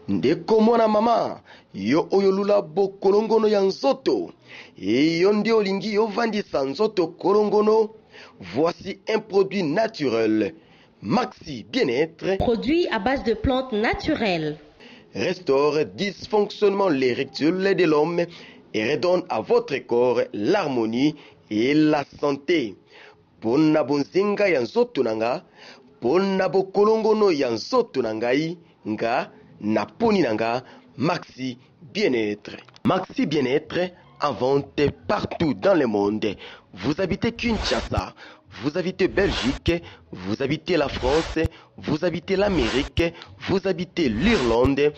ndeko mwana mama yo oyo lula bokolongono ya nzoto yo nde olingi ovandisa nzoto kolongono. Voici un produit naturel, Maxi Bien-être, produit à base de plantes naturelles, restaure dysfonctionnement l'érectile de l'homme et redonne à votre corps l'harmonie et la santé. Pona bonzinga ya nzoto nanga, pona bokolongono ya nzoto nangai, nga na poni nanga, Maxi Bien-être. Maxi Bien-être en vente partout dans le monde. Vous habitez Kinshasa, vous habitez Belgique, vous habitez la France, vous habitez l'Amérique, vous habitez l'Irlande,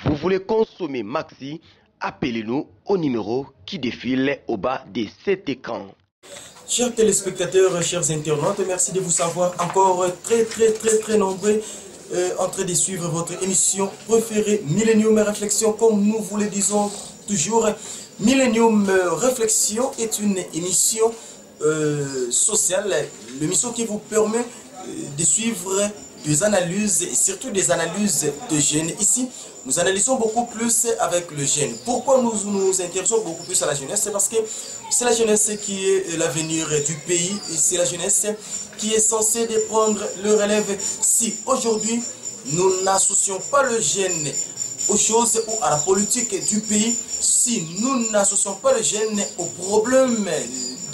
vous voulez consommer Maxi, appelez-nous au numéro qui défile au bas de cet écran. Chers téléspectateurs, chers internautes, merci de vous savoir encore très nombreux en train de suivre votre émission préférée Millennium Réflexion. Comme nous vous le disons toujours, Millennium Réflexion est une émission sociale, l'émission qui vous permet de suivre des analyses et surtout des analyses de jeunes. Ici, nous analysons beaucoup plus avec le jeune. Pourquoi nous nous intéressons beaucoup plus à la jeunesse? C'est parce que c'est la jeunesse qui est l'avenir du pays et c'est la jeunesse qui est censée de prendre le relève. Si aujourd'hui, nous n'associons pas le jeune aux choses ou à la politique du pays, si nous n'associons pas le jeune aux problèmes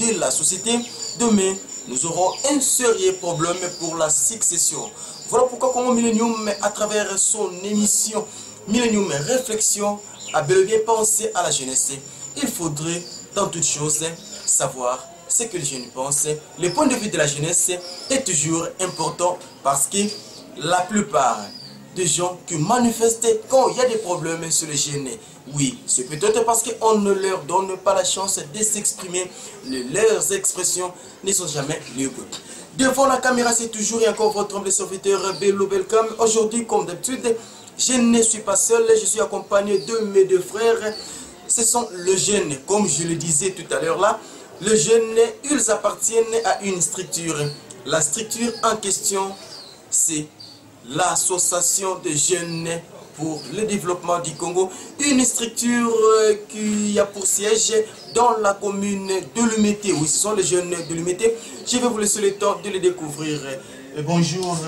de la société, demain, nous aurons un sérieux problème pour la succession. Voilà pourquoi comme Millennium, à travers son émission Millennium Réflexion, a bel et bien pensé à la jeunesse. Il faudrait, dans toutes choses, savoir ce que les jeunes pensent. Le point de vue de la jeunesse est toujours important parce que la plupart des gens qui manifestent quand il y a des problèmes sur les jeunes, oui, c'est peut-être parce qu'on ne leur donne pas la chance de s'exprimer. Leurs expressions ne sont jamais les bonnes. Devant la caméra, c'est toujours et encore votre humble serviteur Bello Belcam. Aujourd'hui, comme d'habitude, je ne suis pas seul, je suis accompagné de mes deux frères. Ce sont les jeunes, comme je le disais tout à l'heure là. Les jeunes, ils appartiennent à une structure. La structure en question, c'est l'association des jeunes pour le développement du Congo, une structure qui a pour siège dans la commune de Lumete. Oui, ce sont les jeunes de Lumete. Je vais vous laisser le temps de les découvrir. Bonjour.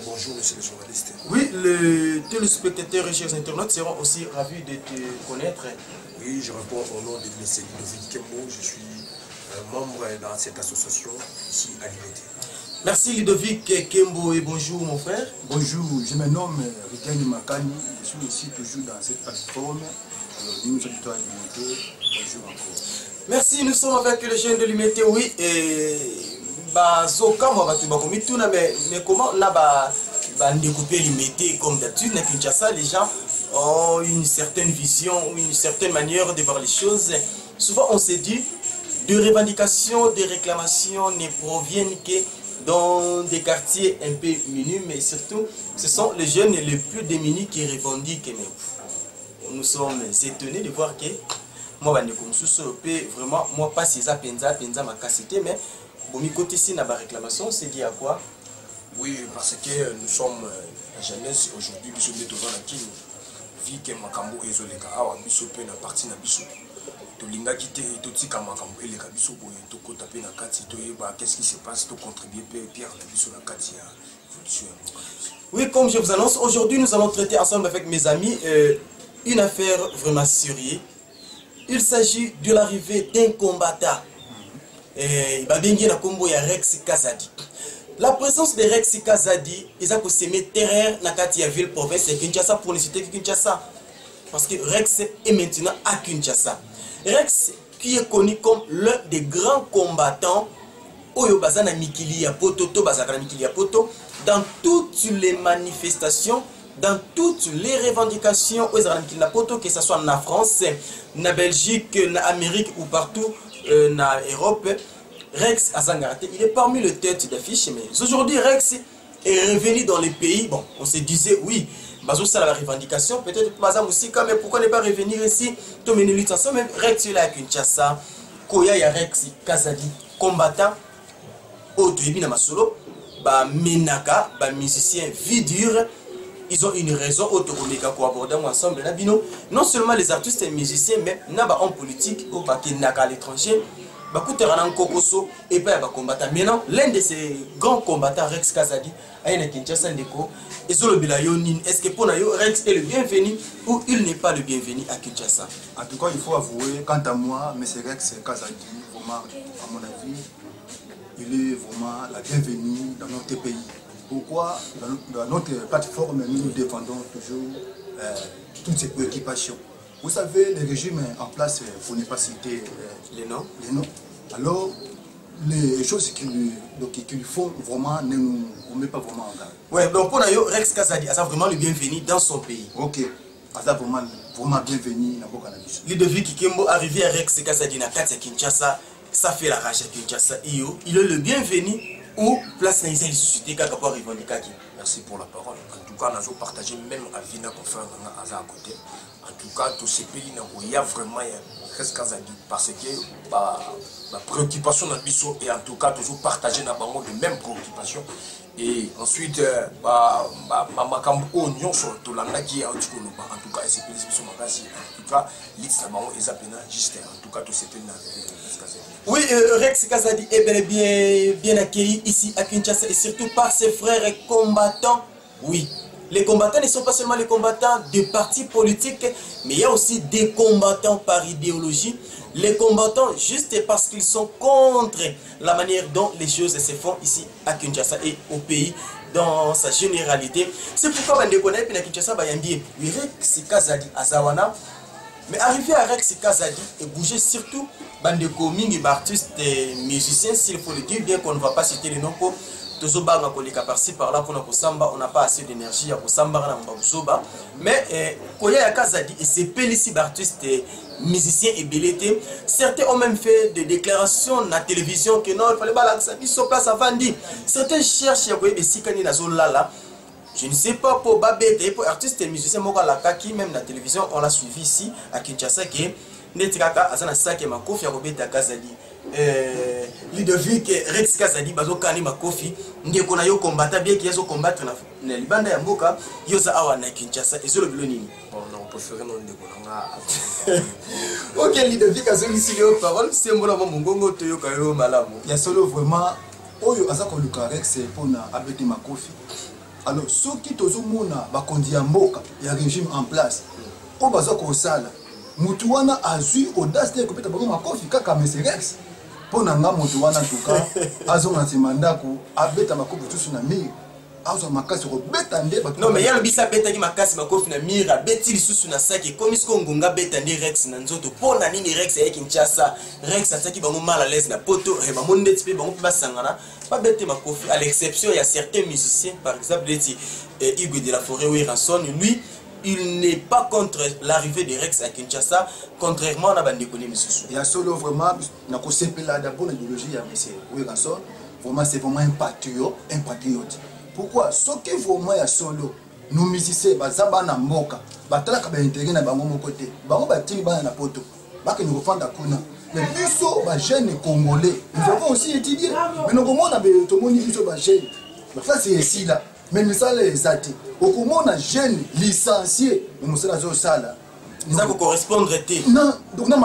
Bonjour, monsieur le journaliste. Oui, les téléspectateurs et chers internautes seront aussi ravis de te connaître. Oui, je réponds au nom de M. Ludovic Kembo. Je suis membre dans cette association ici à Lumete. Merci Ludovic Kembo et bonjour mon frère. Bonjour, je me nomme Rikani Makani, je suis aussi toujours dans cette plateforme. Alors nous sommes à Lumete, bonjour encore. Merci, nous sommes avec le jeune de Lumete, oui, et Zoka, mais comment on a découpé Lumete comme d'habitude, à Kinshasa, les gens ont une certaine vision, une certaine manière de voir les choses. Souvent on s'est dit, de revendications, de réclamations ne proviennent que dans des quartiers un peu minus, mais surtout, ce sont les jeunes les plus démunis qui revendiquent. Nous sommes étonnés de voir que moi, vraiment, moi, pas ces penza ma cassité, mais bon, mi côté ici, na ba réclamation, c'est dit à quoi? Oui, parce que nous sommes la jeunesse aujourd'hui, nous sommes devant la Kino, vu que Makambo et Zoleka, awa, nous sommes na partie na bisou. Qu'est-ce qui se passe? Oui, comme je vous annonce, aujourd'hui nous allons traiter ensemble avec mes amis une affaire vraiment sérieuse. Il s'agit de l'arrivée d'un combattant. Rex Kazadi. La présence de Rex Kazadi, ils ont semé terreur dans la ville province de Kinshasa pour ne citer que Kinshasa. Parce que Rex est maintenant à Kinshasa. Rex, qui est connu comme l'un des grands combattants dans toutes les manifestations, dans toutes les revendications, que ce soit en France, en Belgique, en Amérique ou partout en Europe, Rex Azangarate, il est parmi les têtes d'affiche. Mais aujourd'hui, Rex est revenu dans les pays. Bon, on se disait, oui, ça la revendication, peut-être aussi, mais pourquoi ne pas revenir ici, mener lutte ensemble, même Rex est là à Kinshasa, Koya ya Rex Kazadi, combattant, au début de Masolo, Menaka, musicien vie dur, ils ont une raison autoroméga pour aborder ensemble. Non seulement les artistes et musiciens, mais il y a des hommes politiques qui sont à l'étranger. Et puis combattant. Maintenant, l'un de ces grands combattants, Rex Kazadi, a une Kinshasa Ndeko. Est-ce que pour Rex est le bienvenu ou il n'est pas le bienvenu à Kinshasa? En tout cas, il faut avouer, quant à moi, M. Rex Kazadi, vraiment, à mon avis, il est vraiment la bienvenue dans notre pays. Pourquoi dans notre plateforme, nous défendons toujours toutes ces préoccupations. Vous savez, les régimes en place, pour ne pas citer les noms, alors les choses qu'ils font vraiment ne nous met pas vraiment en garde. Oui, donc pour nous, Rex Kazadi a vraiment le bienvenu dans son pays. Ok, a vraiment bienvenu dans le cannabis. Ludovic Kikembo arrivé à Rex Kazadi à Kinshasa, ça fait la rage à Kinshasa. Il est le bienvenu ou place dans les sociétés qui ont revendiqué. Merci pour la parole. En tout cas, nous avons partagé même à Vina pour faire un hasard à côté. En tout cas, tous ces pays, il y a vraiment Rex Kazadi parce que la préoccupation dans le biseau et en tout cas toujours partager dans les mêmes préoccupations. Et ensuite, Makambo Nyon sur Tolanda qui est en tout cas, c'est plus en tout cas, juste en tout cas, tout c'est Rex Kazadi. Oui, Rex Kazadi est bel et bien accueilli ici à Kinshasa et surtout par ses frères combattants. Oui. Les combattants ne sont pas seulement les combattants de partis politiques, mais il y a aussi des combattants par idéologie. Les combattants juste parce qu'ils sont contre la manière dont les choses se font ici à Kinshasa et au pays dans sa généralité. C'est pourquoi on déconne à Kinshasa, Rex Kazadi à Zawana. Mais arriver à Rex Kazadi et bouger surtout Bandeko Mingi, artistes et musiciens, s'il faut le dire, bien qu'on ne va pas citer les noms pour par-ci par-là pour on n'a pas assez d'énergie à Samba. Mais Koya Kazadi et ses pélissi d'artistes musiciens et belletés, certains ont même fait des déclarations dans la télévision que non, il fallait pas la place avant dit. Certains cherchent à voir des sikani na là. Je ne sais pas pour Babette, pour artistes et musiciens, qui même la télévision, on l'a suivi ici à Kinshasa, qui est Netraka, Azana Sake Makofi, Robeta Kazadi. Ludovic Rex Kazadi bazo kani makofi ndiye kona yo combattant bien qui combattre na libanda ya mboka yoza awa na Kinshasa ezolo bilo nini bon non préféré non ndeko nanga OK Ludovic azoli si yo parole c'est mbona mongongo to yo kayo malamu ya solo vraiment oyo azako luka Rex pona abeti makofi alors soki tozo mona bakondi ya mboka ya régime en place o bazako sala mutu wana azui audace de kopeta bango makofi kaka M. Rex pour nanga moto wana tuka azo na simandako abeta makofi tusu na mire azo makasi ko beta nde ba non mais yalo bisa beta ki makasi makofi na mire abeti lisusu na saki komisko ngunga beta nde Rex na nzoto pona nini Rex ya Kinshasa Rex ataki bango mal à l'aise na poto e ba monde tipe bango pe basangana pas bete makofi à l'exception il y a certains musiciens par exemple Hugo de la Forêt ou Ranson lui il n'est pas contre l'arrivée de Rex à Kinshasa, contrairement à Bandekone Mississou. Il y a solo vraiment, d'abord l'idéologie à M. Wiranson, vraiment c'est vraiment un patriote. Pourquoi? Ce qui vraiment il y a solo, nous musiciens, Bazaba na Moka, Batala Kaba intérêt na Bango côté, Bango Batini Bana na Poto, Baka nous refend Kuna. Mais Bisso, jeunes congolais, nous avons aussi étudié, mais nous avons tout le monde Bisso, jeunes. Ça c'est ici là. Mais nous sommes les athées. Au comment on a jeune licencié, nous sommes dans salle. Ça peut correspondre à non, donc non,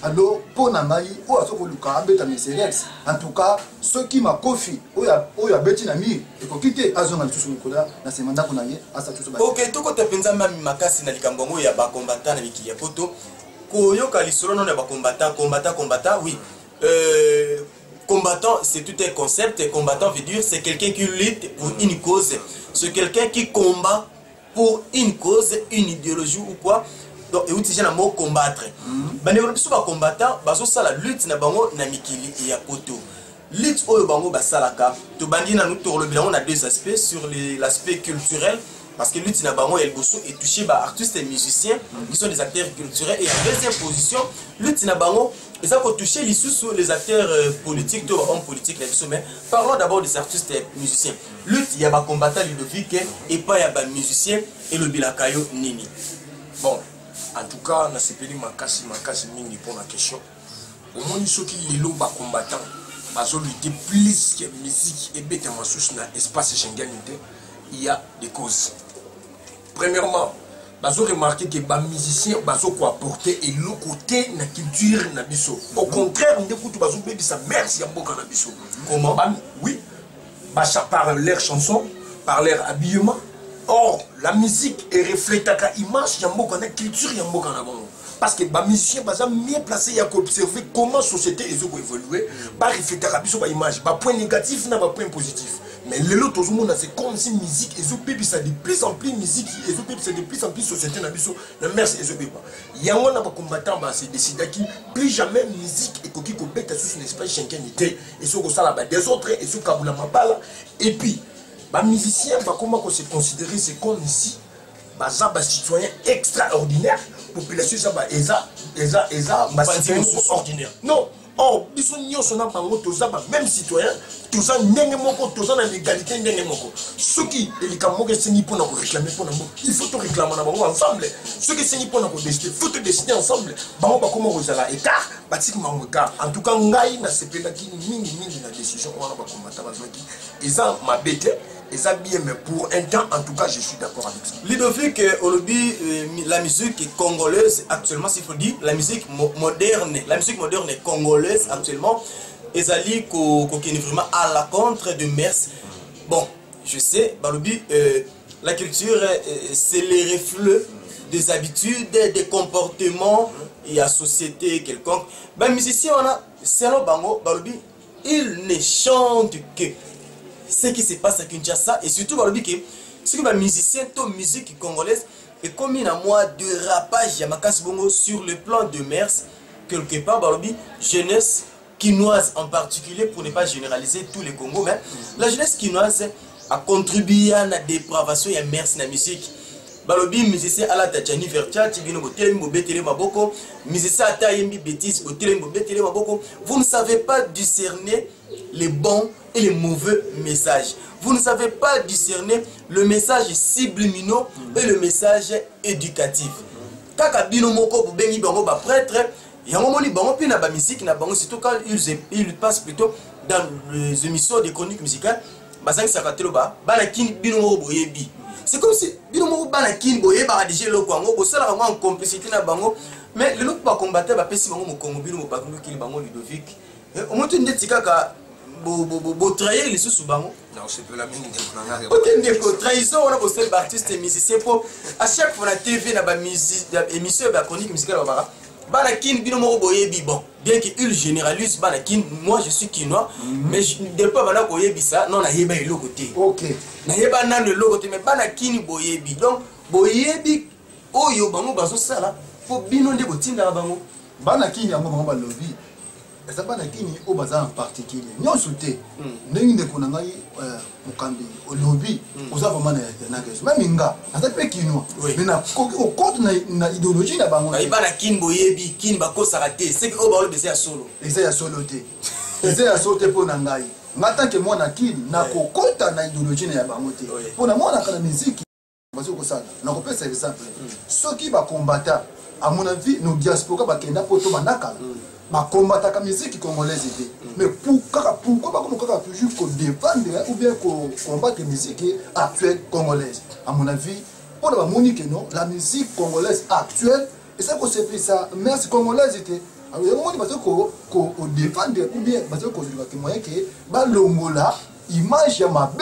alors pour Namaï, ou à ce que le carabet à mes Rex. En tout cas, ceux qui m'a confié, ou à Betty Nami, et pour quitter Azon à tout Nicolas, dans ces mandats qu'on a eu, à sa tout. Ok, tout côté Penzama Makasi Nalikambongo, il y a des combattants avec qui y a photo. Koyo Kalisoro, non, il y a des combattants, oui. Combattant, c'est tout un concept. Combattant veut dire c'est quelqu'un qui lutte pour une cause. C'est quelqu'un qui combat pour une cause, une idéologie ou quoi. Donc, et aussi, j'ai un mot combattre. Les combattants, ça la lutte na bango na mikili et ya poto. Lutte au bango basalaka. To bandi na nous tourne on a deux aspects sur l'aspect culturel. Parce que lutte na bango El Bosso est touché par artistes et musiciens qui sont des acteurs culturels. Et en deuxième position, lutte na bango et ça pour toucher les acteurs politiques, tous les hommes politiques. Mais parlons d'abord des artistes et musiciens. Lutte, il y a des combattants Ludovic et pas il y a des musiciens et le Bilakayo Nini. Bon, en tout cas, on a sepelé Makasi Mingi pour la question. Au moins, ceux qui les lots combattants, parce que lutter plus que musique et bête en souche dans l'espace Schengen, il y a des causes. premièrement, bazo remarqué que les musiciens bazo quoi apporter et le côté na culture na biso. Au contraire, on écoute bazo bébi sa merci à beaucoup na biso. Comment? Oui, par leur chanson, par leur habillement. Or, la musique est reflète à l'image, il y a beaucoup de culture, il y a beaucoup de parce que les musiciens sont mieux placés à observer comment la société est évoluée, pas refléter à l'image, pas point négatif, pas point positif. Mais les autres, c'est comme si la musique est de plus en plus musique, c'est de plus en plus société, la merci est de il y a un combattant, c'est décidé que plus jamais musique et coquille bête sous un espace chanquinité, et sur ça des autres, et sur Kaboula Mabala, et puis, les musiciens, comment se considérer, c'est comme ici, les citoyens extraordinaires, la population, c'est ordinaire. Non. Or, ils sont même citoyens, tous en égalité. Ceux qui réclament pour réclamer pour il faut tout réclamer ensemble. Ceux qui sont pour décider, il faut tout décider ensemble. Comment vous allez écart, en tout cas, on a une décision, on va combattre. Et ça m'a bêté. Et ça bien, mais pour un temps, en tout cas, je suis d'accord avec ça. Ludovic, la musique congolaise actuellement, s'il faut dire, la musique moderne congolaise actuellement, ils allaient vraiment à la contre de Mers. Bon, je sais, Balobi, la culture, c'est les reflets des habitudes, des comportements et la société quelconque. Ben, musiciens, on a, selon Bango, Balobi, ils ne chantent que ce qui se passe à Kinshasa et surtout ce que les musiciens de musique congolaise est comme une moi de rapage sur le plan de Mers quelque part jeunesse quinoise en particulier pour ne pas généraliser tous les Congos mais la jeunesse quinoise a contribué à la dépravation de Mers dans la musique. Balobi musicien ala tachani vercha tibino botele mbobetele maboko musicien ata yembi bêtise botele mbobetele maboko. Vous ne savez pas discerner les bons et les mauvais messages. Vous ne savez pas discerner le message subliminaux et le message éducatif. Kaka bino moko bubengi bango ba prêtre yango moni bango pina ba musique na bango surtout quand ils passent plutôt dans les émissions de chroniques musicales bazangi sakatelo ba bana kin bino moko boyebi. C'est comme si bino moko bana kin boyeba déjà loko yango bosala bango en complicité na bango mais le loko ba combattre ba pesi bango mo Congo bino mo bakundu kili bango Ludovic. Au moins tu ndeti kaka bo trahir les sous bango. Non, c'est pas la même idée. Peut-être trahison on a posté artiste et musicien pour à chaque fois la TV na ba musique émission ba chronique musicale ba bana kin bino moko boyebi bon bien qu'il généralise bana kin moi je suis quinois mais de pas bana boyebi ça non na yeba le côté OK na yeba nan le côté mais bana kin boyebi donc boyebi oyo bango bazo sala po bino nde botinda bango bana kin yango bango ba lobby eza bana kini o baza en particulier nyonso te ndenge ndeko na ngai mokambi olobi oza vraiment na keso même nga aza pe kinwa mais na kokote na idéologie na bango bana kin boyebi kin bakosaka te c'est que o ba olobese ya solo eza ya solo te eza ya solo te mpo na ngai nga tanke mwana kini na kokota na idéologie na ya bango te mpo na mwana kana miziki bazo kosala na kopesa exemple soki bakombata à mon avis nos diaspora bakenda poto banakala ma combattre la musique congolaise. Mais pourquoi toujours défendre ou bien combattre la musique actuelle congolaise? À mon avis, pour la monique non, la musique congolaise actuelle, et ça que c'est ça, merci congolaise était. Alors, il y a un moment qu'on défendre ou bien parce que moyen que l'ongola, image ya mabe,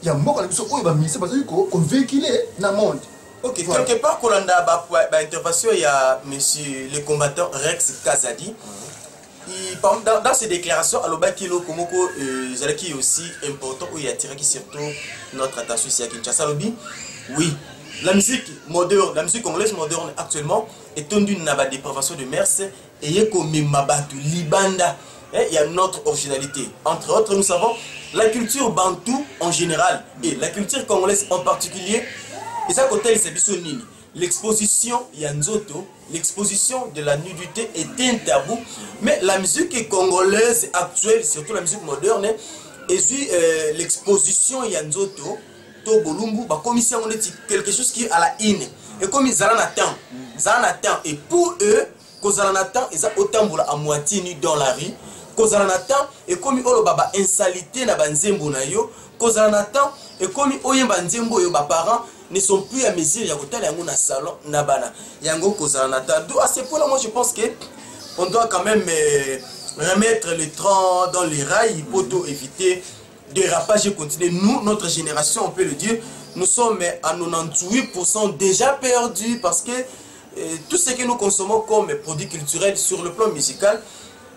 il y a beaucoup de choses où il va miser parce qu'on véhiculer dans le monde. Ok, voilà. Quelque part, quand on a intervention, il y a monsieur le combattant Rex Kazadi. Dans ses déclarations, qui est aussi important, où il a attiré surtout notre attention ici à Kinshasa. Oui, la musique moderne, la musique congolaise moderne actuellement est d'une dépravation de Mers et il y a comme Mabatu, Libanda. Il y a notre originalité. Entre autres, nous savons la culture bantou en général et la culture congolaise en particulier. Et ça, côté l'exposition Yanzoto, l'exposition de la nudité est un tabou. Mais la musique congolaise actuelle, surtout la musique moderne, et l'exposition Yanzoto, Tobolumbu, commission on est quelque chose qui est à la in. Et comme ils attendent, et pour eux, ils attendent, ils ont autant à moitié nu dans la rue. Ils attendent, et comme ils ont insalité na banzembo na yo, ils attendent, et comme ils ont banzembo yo ba parents. ne sont plus à mesure ya kotala yango na salon na bana yango kozala na ta. À ce point là moi je pense que on doit quand même remettre les trains dans les rails pour éviter dérapage et continuer. Nous, notre génération, on peut le dire, nous sommes à 98% déjà perdus parce que tout ce que nous consommons comme produits culturels sur le plan musical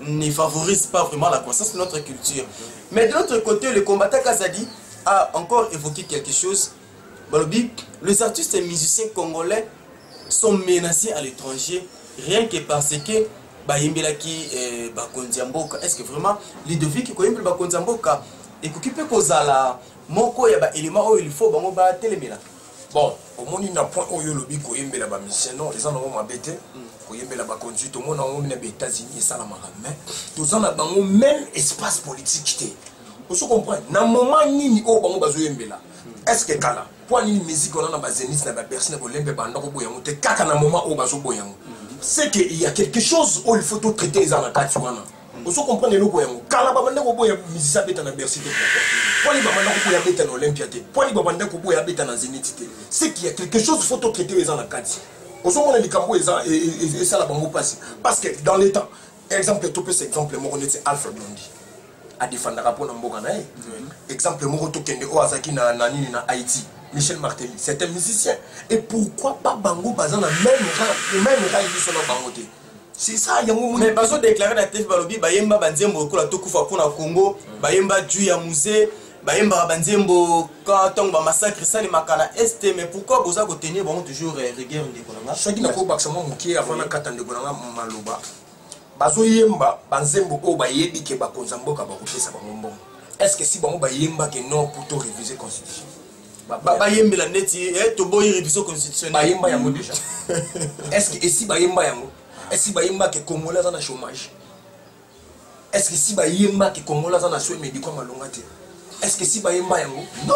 ne favorise pas vraiment la croissance de notre culture. Mais de l'autre côté, le combattant Kazadi a encore évoqué quelque chose. Les artistes et musiciens congolais sont menacés à l'étranger rien que parce que est-ce que vraiment les devis qui koyembe bakonzamboka et qui peut kozala moko ya ba élément il faut bango ba telemela. Bon, au moins il n'a point au lobby koyembe la ba musicien non, les gens n'ont pas bêté koyembe la ba conduite au monde en États-Unis et ça la maramé. Tous en a dans le même espace politique té. Vous comprenez? Na moment nini o bango bazoyembe là. Est-ce que kala pour ni musique on a ba zenith na ba personne ko lembe banda ko boyango te kaka na moment o bazo boyango. C'est qu'il y a quelque chose où il faut tout traiter les arnaques. Vous comprenez le boyango. Kala ba banda ko boya musicien beta na Bercy te. Pour les banda ko boya beta na Olympia te. Pour les banda ko boya beta na Zenith te. C'est qu'il y a quelque chose il faut tout traiter les arnaques. Vous comprenez les cambo et ça la bango passe parce que dans les temps exemple tout petit exemple mo connaît Alpha Blondy a défendre rapport na mboka na exemple mo to kende o azaki na nini na Haïti. Michel Martelly, c'est un musicien. Et pourquoi pas Bango Bazan a même réalisé son bangoté? C'est ça, il y a un moment. Mais Bazo déclaré dans la TV Balobi, Bayemba Banzembo, la Tokufa pour le Congo, Bayemba Djuya Musée, Bayemba Banzembo, quand on va massacrer ça, les Makana Est, mais pourquoi vous avez tenu toujours rigueur de Konanga? Chacun a pas qui avant la Katane de Konanga Maloba. Bazo Yemba, Banzembo, Bayebi, qui est Bakonzambo, Kabaroté, ça va mon bon. Est-ce que si Bango Bayemba qui est non pour tout réviser la Constitution? Bayemba la neti to boy révision constitutionnelle Bayemba yango déjà. Est-ce que si Bayemba yango est-ce que Bayemba que Congolais dans le chômage? Est-ce que si Bayemba que Congolais dans la soins médicaux malongate? Est-ce que si Bayemba yango? Non.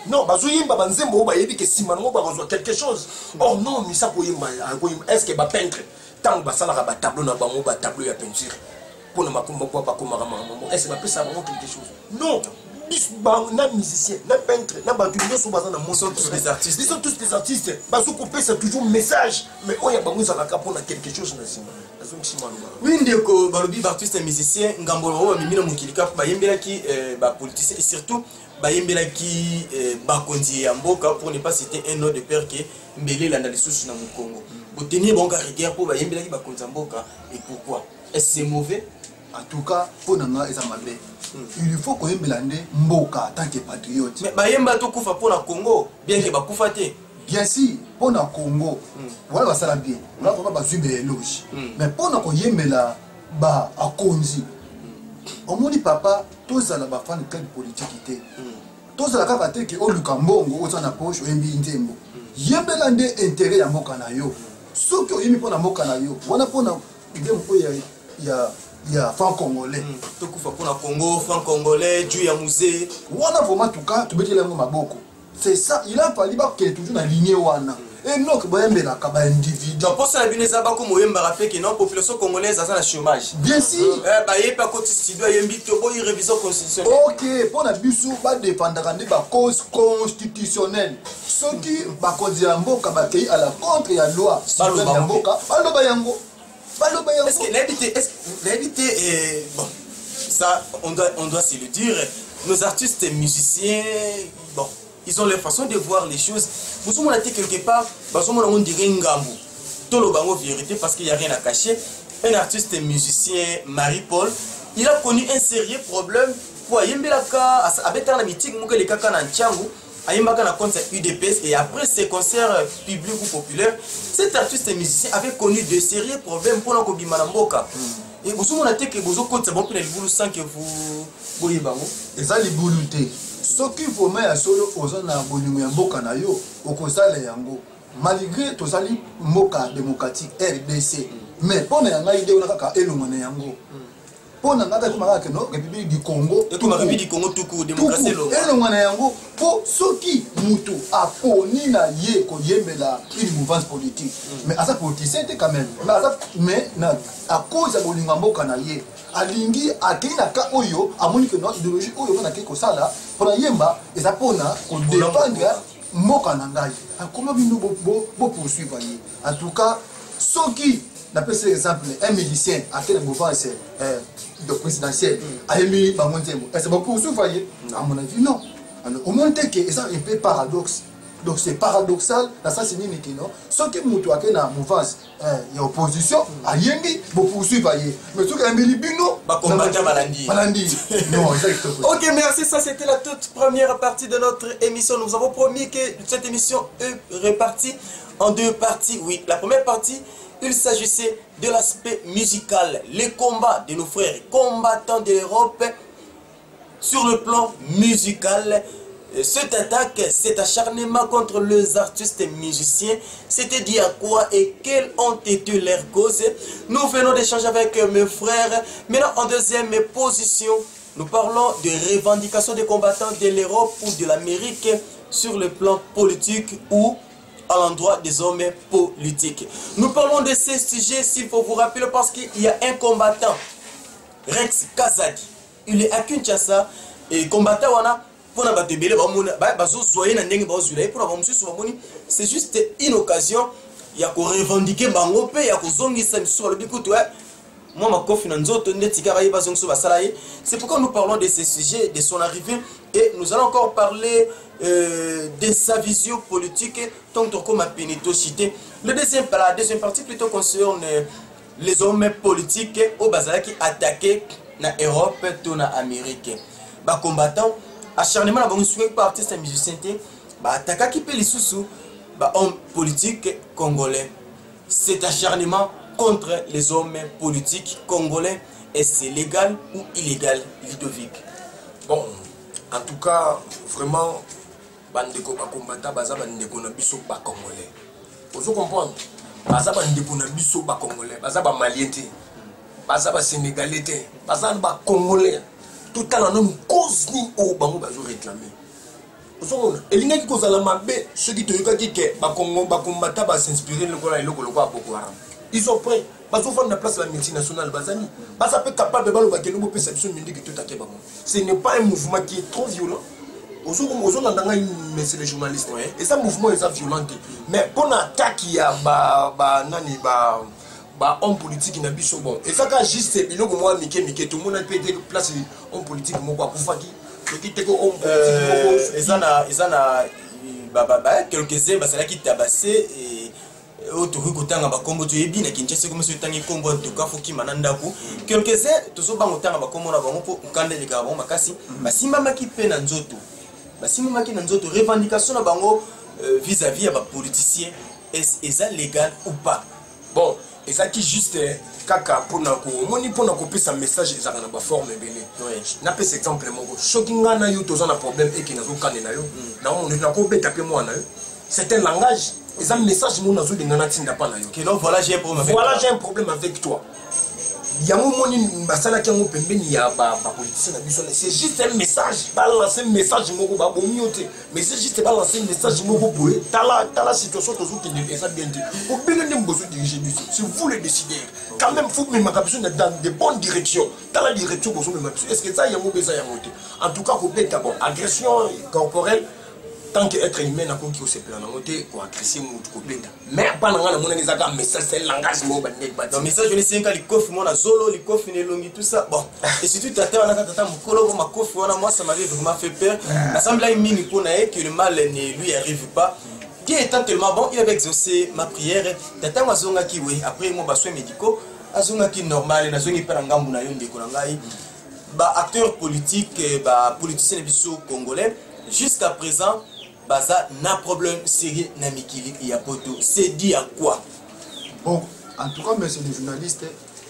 Non, bazo yemba banzembo bayebi que si mango ba reçoit quelque chose. Oh non, mais ça pour yemba est-ce que ba peintre tant ba sala ba tableau na bango ba tableau ya peinture pour na makumba kwa pa komara maman. Est-ce que ba peut ça vraiment quelque chose? Non. Na musicien, na peintre, na batulio sont basés dans mon sens tous les artistes. Ils sont tous des artistes. Baso couper c'est toujours message, mais on y a bango ça la capona quelque chose na sima. Oui, ndeko balobi artiste et musicien ngambolo ba mimina mukilika ba yembela ki ba politicien et surtout ba yembela ki ba konzi ya mboka pour ne pas citer un nom de père qui mbele la ndali sous na Congo. Boteni bonga rigueur pour ba yembela ki ba konza mboka et pourquoi? Est-ce c'est mauvais? En tout cas, pour nous, il faut qu'on ait Mboka en tant que patriote. Mais Bayemba to kufa pour la Congo, bien que bakufa te. Bien sûr, pour le Congo, voilà ça la bien. On va pas suivre les loges. Mais pour nous yemela ba akonzi. On me dit papa, tous à la bafan de politique était. Tous à la carte que au Lukambongo, au sana poche, au yembi intembo. Yembela nde intérêt ya mboka na yo. Ceux qui ont yembi pour la mboka na yo, wana pour na il y a franc-congolais. Tout coup pour la Congo, franc-congolais, Dieu ya musée. Wana vraiment en tout cas, tu peux dire maboko. C'est ça, il a fallu qu'il est toujours dans la lignée wana. Et non que boyembe la kaba individu. Donc pour ça la bineza ba ko moyemba rappelle que non population congolaise a ça la chômage. Bien sûr. Ba yepa ko studio yembi to boy révision constitutionnelle. OK, pour la bisu ba défendre ba cause constitutionnelle. Ceux qui ba konzia mboka ba kei à la contre ya loi. Ba mboka, ba yango. Est-ce que l'habité bon, ça on doit se le dire, nos artistes et musiciens, bon, ils ont leur façon de voir les choses. Vous avez été quelque part, on dirait Ngambu. Tout le bango vérité parce qu'il n'y a rien à cacher. Un artiste et musicien, Marie-Paul, il a connu un sérieux problème pour Yembelaka, avec un mythique, les kaka na Ntchangu. Ayembaka na compte UDPS et après ses concerts publics ou populaires, cet artiste et musicien avait connu de sérieux problèmes pour l'Ankobima Mboka. Et vous avez dit que vous avez compte bon pour les boulot sans que vous voyez bango. Et ça les boulouté. Ce qu'il faut mettre solo aux gens na bolumia Mboka na yo, au kosala yango. Malgré tout ça li Mboka démocratique RDC, mais pour na yanga idée on a kaka elongana yango. Pour na ngata kuma ka no République du Congo et kuma République du Congo tout court démocratie lo elongana yango pour ceux qui mutu a poni na ye ko yemela une mouvance politique mais à sa politicien quand même mais na à cause ya bolinga Mboka na ye alingi akina ka oyo amoni que notre idéologie oyo na keko sala pour yemba et ça pona ko défendre mboka na ngai comment bino bo poursuivre ye en tout cas soki na pese exemple un musicien a fait le mouvement de présidentiel a émis bango nzembo est-ce que poursuivre ye à mon avis non alors au moins que ça un peu paradoxe. Donc c'est paradoxal, dans ça c'est nini non. Ce qui mutu a na mouvance et opposition a yengi pour poursuivre mais ce qui a mis bino ba combattre malandi. Non, exactement. OK, merci, ça c'était la toute première partie de notre émission. Nous avons promis que cette émission est répartie en deux parties. Oui, la première partie, il s'agissait de l'aspect musical, les combats de nos frères combattants de l'Europe sur le plan musical. Cette attaque, cet acharnement contre les artistes et musiciens, c'était dit à quoi et quelles ont été leurs causes? Nous venons d'échanger avec mes frères. Maintenant, en deuxième position, nous parlons de revendications des combattants de l'Europe ou de l'Amérique sur le plan politique ou à l'endroit des hommes politiques. Nous parlons de ces sujets, s'il faut vous rappeler, parce qu'il y a un combattant, Rex Kazadi. Il est à Kinshasa et combattant, c'est juste une occasion. Il y a qu'on revendiquer bango pe, il y a qu'on zongi ça sur le bicout ouais. Moi ma kofi na nzoto ndeti kara yeba zongi so basalaye. C'est pourquoi nous parlons de ces sujets, de son arrivée et nous allons encore parler de sa vision politique tant comme ma pénitocité. La deuxième partie plutôt concerne les hommes politiques au Bazala qui attaquaient na Europe ou na Amérique. Ba combattants acharnement na bango souhait par artiste et musicien ba attaquer qui peut les sous ba homme politique congolais. Cet acharnement contre les hommes politiques congolais, est-ce légal ou illégal, Ludovic? Bon, en tout cas, vraiment, bandeko ba combattant baza bandeko na biso ba congolais. Vous comprenez? Baza bandeko na biso ba congolais, baza ba malien te, baza ba sénégalais te, baza ba congolais. Tout à l'heure, nous cause ni au bango bazo réclamer. Vous comprenez? Et l'inga qui cause la mabe, ceux qui te disent que ba combattant ba s'inspirer le kola et le kolo ba Boko Haram. Ils sont prêts. Bazo fond la place la multinationale bazani. Baza peut capable de balo ba keno bo perception mindi que tout à bango. Ce n'est pas un mouvement qui est trop violent. Mais c'est les journalistes. Ouais. Et ça mouvement est violent. Mais pour l'attaque il y a homme politique na biso bon. Et ça quand juste biloko moi mike tout le monde peut être place homme politique mo ba kufaki. Qui te ko homme politique. Ezana quelques-uns basala qui tabassé et autour kotanga ba kombo to yebi na Kinshasa comme ce tangi kombo to kafoki mananda ku. Quelques-uns to so bango tanga ba kombo na bango po kande le gabon makasi. Basimba maki pe na nzoto. Basimba maki na nzoto revendication na bango vis-à-vis à ba politiciens est-ce légal ou pas? Bon, et ça qui juste kaka pour nako moni pour nako pesa message ça na ba forme belé. Na pesa exemple moko shokinga na yo to za na problème et qui na zo kane na yo. Na on na ko beta pe moi na yo. C'est un langage. Et ça message mon nazo de ngana tinda pa na yo. Que donc voilà j'ai un problème avec voilà j'ai un problème avec toi. Ya mo moni basala ki ngo pembeni ya ba politicien na biso c'est juste un message balancer un message moko ba bomiote mais c'est juste balancer un message moko boye tala situation to zo kende eza bien dit au bien ndem bozo diriger biso si vous le décidez quand même faut me makabiso dans de bonnes directions dans la direction bozo me makabiso est-ce que ça ya mo beza ya moté en tout cas ko beta bon agression corporelle tant qu'être humain n'a pas qui se plaint monter ou agresser mon ko beta mais pas na ngana mona ezaka message c'est langage mo ba nek ba donc message je ne sais pas les coffres mon zolo les coffres ne longi tout ça bon et surtout tata wana tata mukolo ma coffre wana moi ça m'avait vraiment fait peur la semble là mini pour naé que le mal ne lui arrive pas qui étant tellement bon il avait exaucé ma prière tata mazonga ki oui après moi ba soins médicaux azonga ki normal na zongi pera ngambu na yo ndeko na ngai ba acteur politique ba politicien biso congolais jusqu'à présent baza na problème sérieux na mikili ya poto c'est dit à quoi? Bon en tout cas monsieur les journalistes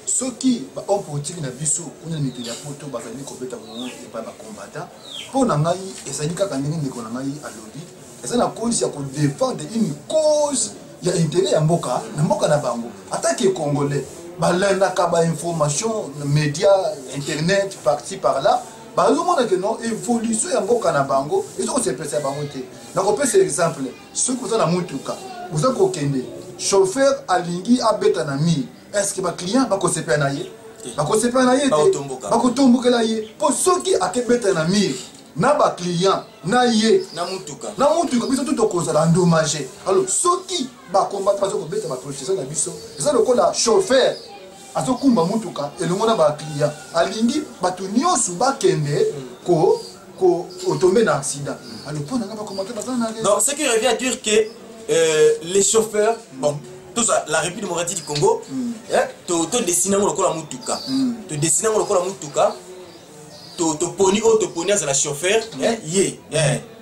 ceux qui ont politique na biso on mikili ya poto bazali ko beta mo et pas ba combattant pour na ngai ezali kaka ndenge ndeko na ngai alobi eza na cause ya ko défendre une cause ya intérêt ya mboka na bango attaque congolais balenda ka ba information médias internet parti par là bah le monde que non évolution ya mboka na bango ils ont se passer bango te na ko pesa exemple ceux qui sont na mutuka vous ko kende chauffeur alingi abeta na mi est-ce que ba client ba ko sepena ye ba ko sepena ye ba ko tombokela ye pour ceux qui akebeta na mi na ba client na ye na mutuka biso tout okozala endommagé. Alors soki ba combattre parce que beta ba protection na biso eza lokola chauffeur azokumba mutuka elongo na ba client alingi bato nyonso bakende ko tomber dans l'accident. Alors pour n'a pas commenter donc ce qui revient à dire que les chauffeurs bon tout ça la République démocratique du Congo to dessiner mon lokola mutuka to dessiner mon lokola mutuka to poni à la chauffeur yé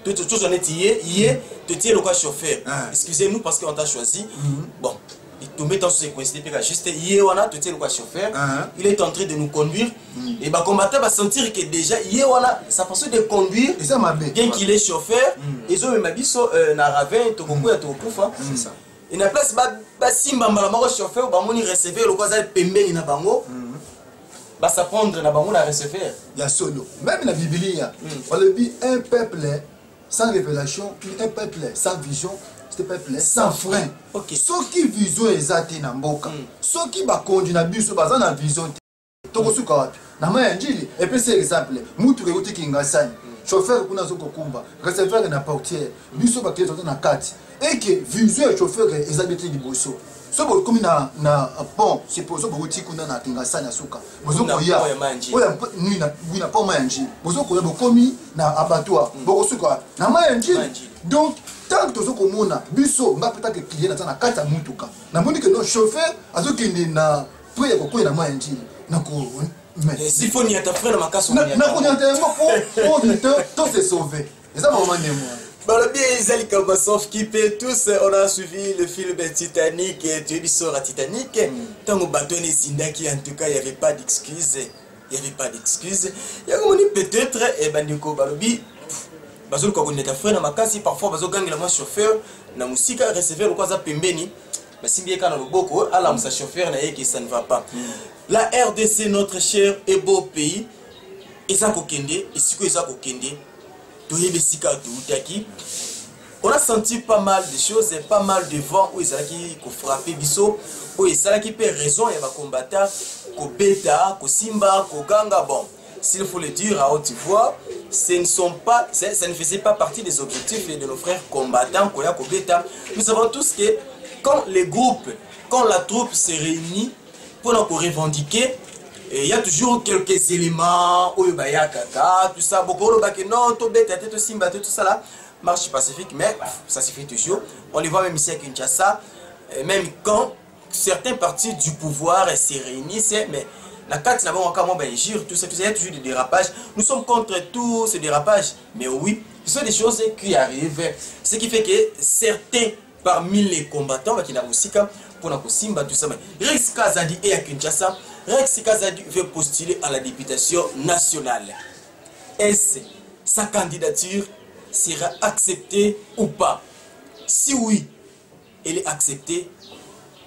tout on est yé te tiens le quoi chauffeur excusez-nous parce qu'on t'a choisi bon il tombe dans ce coincé juste yé wana te tiens le quoi chauffeur il est en train de nous conduire et bah combattant va sentir que déjà yé wana sa façon de conduire et ça m'a bien qu'il est chauffeur ils ont même biso na ravin to koko ya to kufa c'est ça et na place ba simba mbala mako chauffeur ba moni recevoir le quoi za pembeni na bango va s'apprendre na bango na recevoir ya solo même la Bible on le dit un peuple sans révélation un peuple sans vision c'est un peuple sans frein. Ceux qui vision ezate na mboka ceux qui ba conduit na biso baza na vision to kosuka wapi na ma njili et puis c'est exemple mutu reuti kingasani chauffeur kuna zoko kumba receveur na portière biso ba clé na kati et que vision chauffeur ezabete liboso so bo komi na pont supposons bo uti kuna na kingasani asuka bozo koya oya ni na pont ma njili bozo koya bo komi na abattoir bo kosuka na ma njili donc tant que tozo komona biso nga peut-être que client na kata mutuka na moni que non chauffeur azokende na près ko na ma njili na ko mais s'il faut n'y être frère na makaso na ko n'y être pour tout se sauver et ça vraiment ne moi. Bah le bien Isali Kabasov qui paie tous on a suivi le film Titanic et tu sort à Titanic tant au bateau ne zindaki en tout cas il y avait pas d'excuses il y a comme peut-être et bandiko balobi bazol ko connaître frère na makasi parfois bazo gangela moi chauffeur na musika recevoir le quoi za pembeni basimbi kana loboko ala musa chauffeur na yeki ça ne va pas. La RDC notre cher et beau pays eza kokende isiko eza kokende on a senti pas mal de choses et pas mal de vent où ils allaient frapper biso où ils allaient qui raison et va combattre ko beta ko simba ko ganga bon s'il faut le dire à haute voix ça ne faisait pas partie des objectifs de nos frères combattants ko ya ko beta. Nous savons tous que quand les groupes quand la troupe se réunit pour nous revendiquer il y a toujours quelques éléments où il y a caca, tout ça, beaucoup de non, tout bête, tout simba, tout ça là, marche pacifique, mais ça se fait toujours. On les voit même ici à Kinshasa, même quand certains partis du pouvoir se réunissent, mais la carte n'a pas encore injure, tout ça, il y a toujours des dérapages. Nous sommes contre tous ces dérapages, mais oui, ce sont des choses qui arrivent. Ce qui fait que certains parmi les combattants qui n'ont aussi pour la simba, tout ça, mais Rex Kazadi et à Kinshasa. Rex Kazadi veut postuler à la députation nationale. Est-ce sa candidature sera acceptée ou pas? Si oui, elle est acceptée,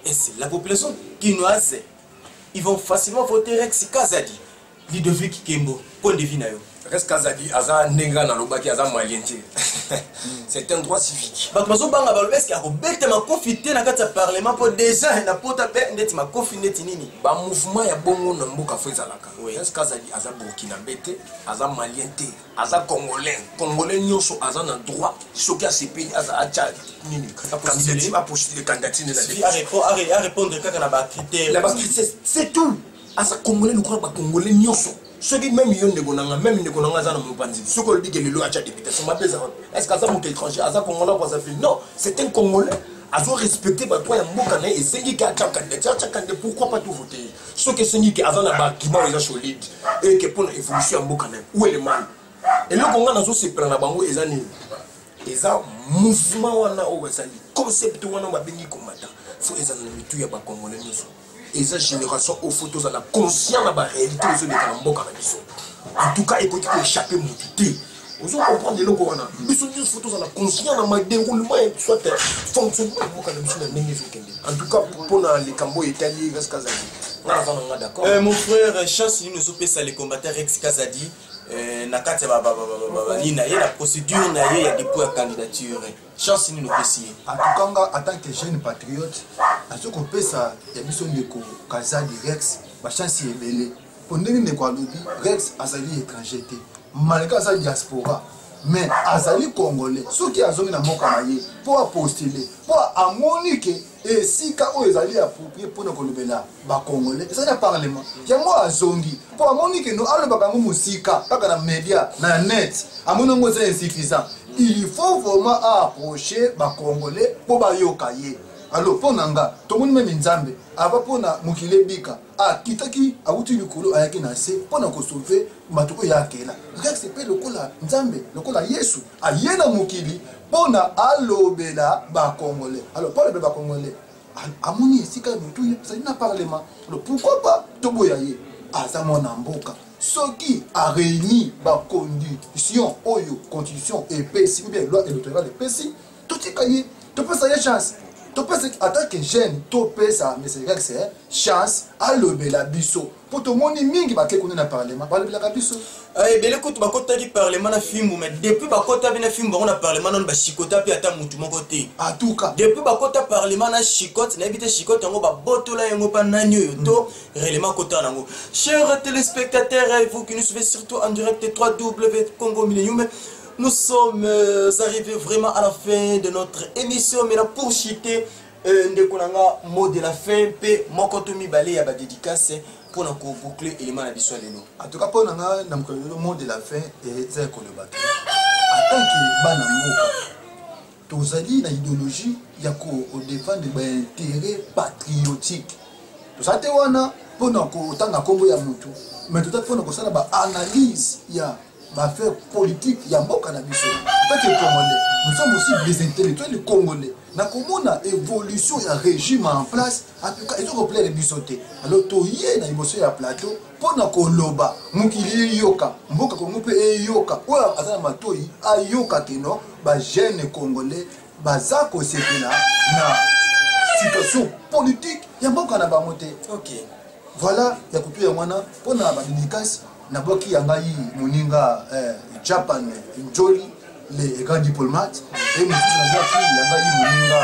est-ce la population quinoise, ils vont facilement voter Rex Kazadi. Ludovic Kembo, point de vue. Rex Kazadi, aza nenga na lobaki aza maliente. C'est un droit civique. Bakmazo banga balobes ki akobete ma confité na kati ya parlement pour déjà na pota pe ndeti ma confité nini. Ba mouvement ya bongo na mboka feza laka. Rex Kazadi aza burkina bete, aza maliente, aza congolais nyonso aza na droit soki a CPI aza acha nini. Candidature a postuler candidature na député. À répondre kaka na ba critères. La ba critères c'est tout. Aza congolais nous croit ba congolais nyonso. Ceux qui même yon negonanga même negonanga za na mopanzi ceux qui dit que le acha députation mapeza est-ce que ça mon étranger aza congolais kwa ça non c'est un congolais azo respecter ba toi ya mboka na et sengi ka acha candidat pourquoi pas tout voter ceux qui sengi ki aza na ba kima les solide et que pour l'évolution ya mboka na où est le mal et le congo nazo se prendre na bango ezani eza mouvement wana o ezali concept wana ba bengi combattant faut ezana na mitu ya ba congolais nyonso. Et cette génération aux photos à la conscience de la réalité aux yeux de Kalamboka. En tout cas, il faut échapper mon tuté. Vous allez comprendre les logos. Ils sont juste photos à la conscience de ma déroulement et soit fonctionnement. En tout cas, pour les Cambo italiens, Rex Kazadi. D'accord. Mon frère, chance nous sommes ça les combattants Rex Kazadi. Nakati la procédure na ye ya dépôt de candidature. Chance nous pesier. En tout cas, en tant que jeune patriote, à ce qu'on peut ça, il y a besoin de Kazadi Rex, ma chance est belée. Pour nous, Rex a sali étranger. malgré sa diaspora mais azali congolais soki azongi na mboka na ye po apostuler po amoni ke esika oyo ezali approprié mpona kolobela bacongolais ezali na parlement yango azongi po amoni ke no alobaka yango mosika kaka na média na net amoni yango eza insuffisant il faut vraiment approcher bacongolais po bayoka ye. Alors mpo na nga tomoni meme nzambe ava mpo na mokili ebika akitaki awuti likolo ayaki na se mpo na kosauve bato oyo akela rexe mpe lokola nzambe lokola yesu aye na mokili mpo na alobela bacongolais. Alors mpo alobela bacongolais amoni esika motu ye ezali na parlement. Alors pourquoi pas toboya ye aza mwana mboka soki aréuni bacondition oyo constitution epesi ou bien loi électorale epesi totika ye topesa ye chance. Attaque jeune, topé ça, mais c'est chance à lever la biso. Pour tout le monde, mingi va qu'on a parlement, va lever la biso. Eh bien, écoute, ma côté du parlement a film, mais depuis ma côté bien film, on a parlement on va chicota puis attends mon côté. En tout cas, depuis ma côté parlement a chicote, n'habite chicote, on va botola et on va nanyo to, réellement côté nango. Chers téléspectateurs, vous qui nous suivez surtout en direct www Congo Millennium. Nous sommes arrivés vraiment à la fin de notre émission, mais là pour citer Ndekonanga mot de la fin, pe mokotomi balé ya ba dédicace pour na ko boucler élément na biso lelo. En tout cas pour nanga na mot de la fin et c'est ko le bateau. En tant que bana mboka, tozali na idéologie ya ko défendre ba intérêt patriotique. Tozate wana pour na ko tanga kombo ya mutu, mais tout à pour na ko sala ba analyse ya affaire politique, il y a beaucoup de choses. Nous sommes aussi des intellectuels congolais. Nous avons une évolution, il y a un régime en place. En tout cas, ils ont repris les bissotés. Alors, il y a une émotion à plateau. Pour nous, Koloba, Mukili Yoka, Mboka Kongope Yoka, ou à Matoi, à Yoka Keno, les jeunes congolais, Bazako Sepela, na situation politique, il y a beaucoup de monté. Ok. Voilà, il y a coupé un pour la dédicace. Naboki yangai moninga Japan Njoli les grands diplomates et Naboki yangai moninga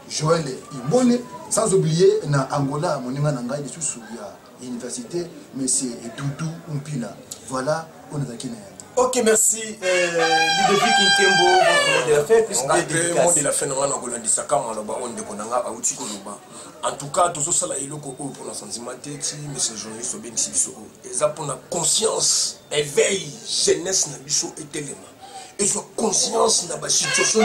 Joël Imbone sans oublier na Angola moninga nangai de sous ya université monsieur Doudou Mpila. Voilà on est aquí. Ok, merci Ludovic Nkembo, votre mot de la fin, puisque le mot de la fin, en tout cas, tout ça, il y a pour la sensibilité, mais ces journalistes sont bien ici. Ils ont pour la conscience, éveil, jeunesse, et tellement. Et soit conscience de la situation,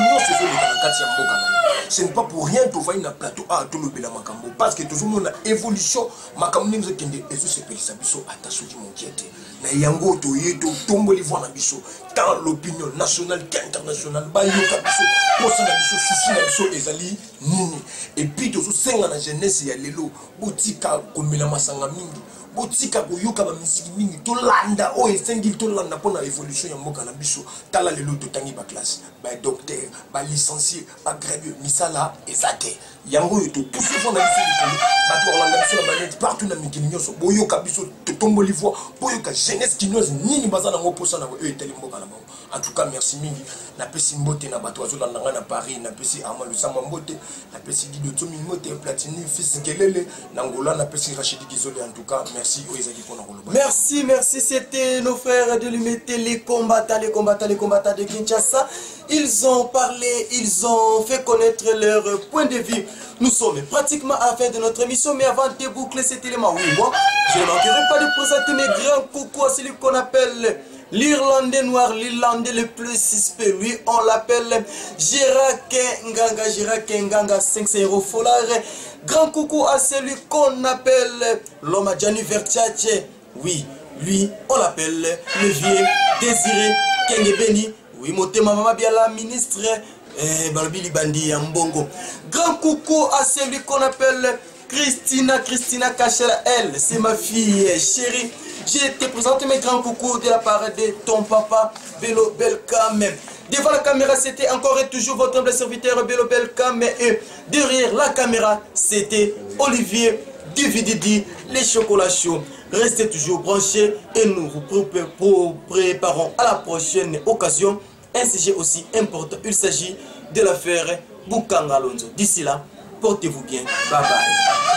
ce n'est pas pour rien que tu vois un plateau à tout le Makambo. Parce que toujours on a évolution, Makambo nous a dit, et ce pays s'abisso à ta soutien mon quiété. Na yango to yeto tombo li voix na biso tant l'opinion nationale qu'internationale ba yo ka biso posa na biso souci na biso ezali nini et puis to so senga na jeunesse ya lelo botika komela masanga mingi botika koyoka ba musique mingi to landa o esengi to landa pona évolution ya mboka na biso tala lelo to tangi ba classe ba docteur ba licencié ba grève misala ezate yango to pousser fond na biso ba to landa biso na banet partout na mikili nyoso boyoka biso to tombo li voix boyoka jeunesse kinoise nini bazana ngo posa na eux teli mboka na bango. En tout cas merci mingi na pesi mbote na bato azolanda nga na Paris na pesi Amadou Samba mbote na pesi Guido Tomi mbote Platini fils Kelele na Angola na pesi Rachid Gizole. En tout cas merci Oezaki pour nous. Merci, c'était nos frères de l'UMT, les combattants de Kinshasa. Ils ont parlé, ils ont fait connaître leur point de vue. Nous sommes pratiquement à la fin de notre émission, mais avant de boucler cet élément, oui, moi, je ne manquerai pas de présenter mes grands coucou à celui qu'on appelle l'Irlandais noir, l'Irlandais le plus suspect. Lui, on l'appelle Girac Nganga, 500 € follard. Grand coucou à celui qu'on appelle l'homme Gianni Versace. Oui, lui, on l'appelle le vieux Désiré Kengebeni. Oui, Motema Mama Biala, ministre Balbili Bandi Mbongo. Grand coucou à celui qu'on appelle Christina Kachela. Elle, c'est ma fille chérie. J'ai te présenté mes grands coucous de la part de ton papa Bello Belkam. Devant la caméra, c'était encore et toujours votre humble serviteur Bello Belkam. Et derrière la caméra, c'était Olivier Divididi, les chocolats chauds. Restez toujours branchés et nous vous préparons à la prochaine occasion un sujet aussi important. Il s'agit de l'affaire Bukanga Alonso. D'ici là, portez-vous bien. Bye bye.